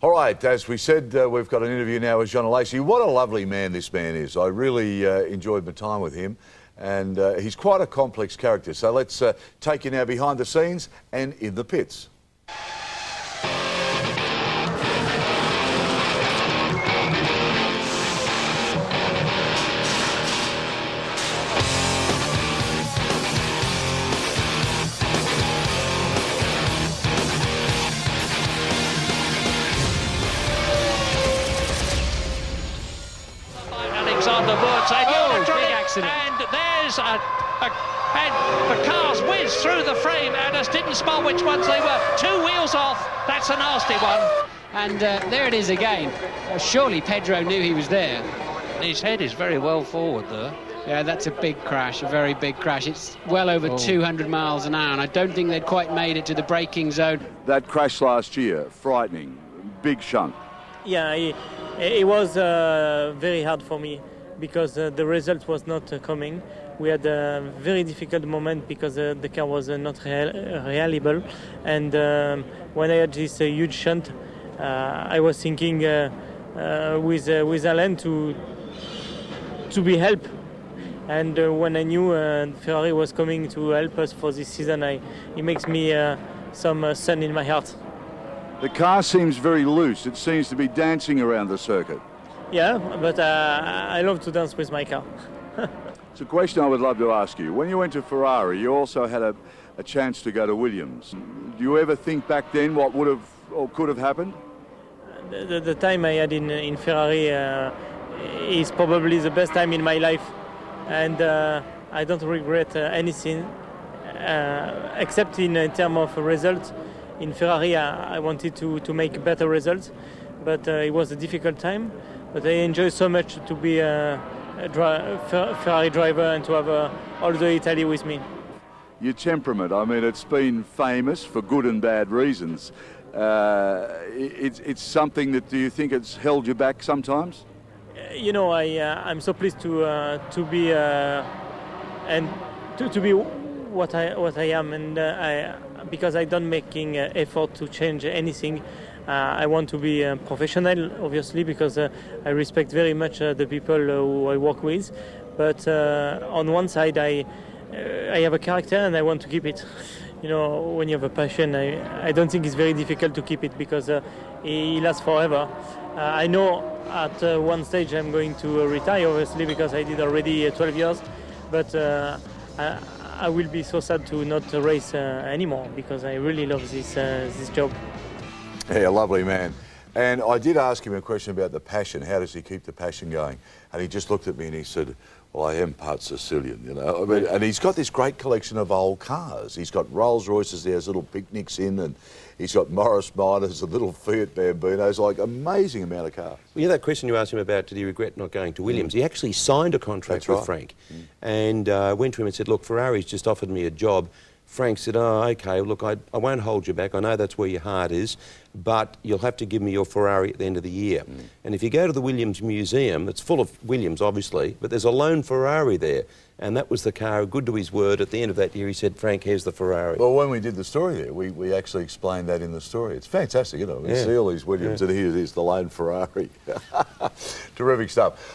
All right, as we said, we've got an interview now with John Alesi. What a lovely man this man is. I really enjoyed my time with him, and he's quite a complex character. So let's take you now behind the scenes and in the pits. Big accident. And there's and the cars whizzed through the frame and us didn't spot which ones they were. 2 wheels off. That's a nasty one. And there it is again. Surely Pedro knew he was there. His head is very well forward there. Yeah, that's a big crash, a very big crash. It's well over 200 miles an hour, and I don't think they'd quite made it to the braking zone. That crash last year, frightening, big shunt. Yeah, it was very hard for me because the result was not coming. We had a very difficult moment because the car was not reliable, and when I had this huge shunt, I was thinking with Alain to be helped. And when I knew Ferrari was coming to help us for this season, it makes me some sun in my heart. The car seems very loose. It seems to be dancing around the circuit. Yeah, but I love to dance with my car. It's a question I would love to ask you. When you went to Ferrari, you also had a chance to go to Williams. Do you ever think back then what would have or could have happened? The time I had in Ferrari is probably the best time in my life. And I don't regret anything except in terms of results. In Ferrari, I wanted to make better results, but it was a difficult time. But I enjoy so much to be a Ferrari driver and to have all the Italy with me. Your temperament, I mean, it's been famous for good and bad reasons. It's something that, do you think it's held you back sometimes? You know, I'm so pleased to be and to be what I am, and because I don't making effort to change anything. I want to be professional, obviously, because I respect very much the people who I work with. But on one side, I have a character and I want to keep it. You know, when you have a passion, I don't think it's very difficult to keep it because it lasts forever. I know at one stage I'm going to retire, obviously, because I did already 12 years. But I will be so sad to not race anymore because I really love this job. Yeah, lovely man. And I did ask him a question about the passion. How does he keep the passion going? And he just looked at me and he said, well, I am part Sicilian, you know. I mean, and he's got this great collection of old cars. He's got Rolls Royces there, little picnics in, and he's got Morris Minors and little Fiat Bambinos, like amazing amount of cars. Well, yeah, that question you asked him about, did he regret not going to Williams? He actually signed a contract with Frank and went to him and said, look, Ferrari's just offered me a job. Frank said, oh, OK, look, I won't hold you back. I know that's where your heart is, but you'll have to give me your Ferrari at the end of the year. And if you go to the Williams Museum, it's full of Williams, obviously, but there's a lone Ferrari there. And that was the car, good to his word. At the end of that year, he said, Frank, here's the Ferrari. Well, when we did the story there, we actually explained that in the story. It's fantastic, you know. You see all these Williams and here it is, the lone Ferrari. Terrific stuff.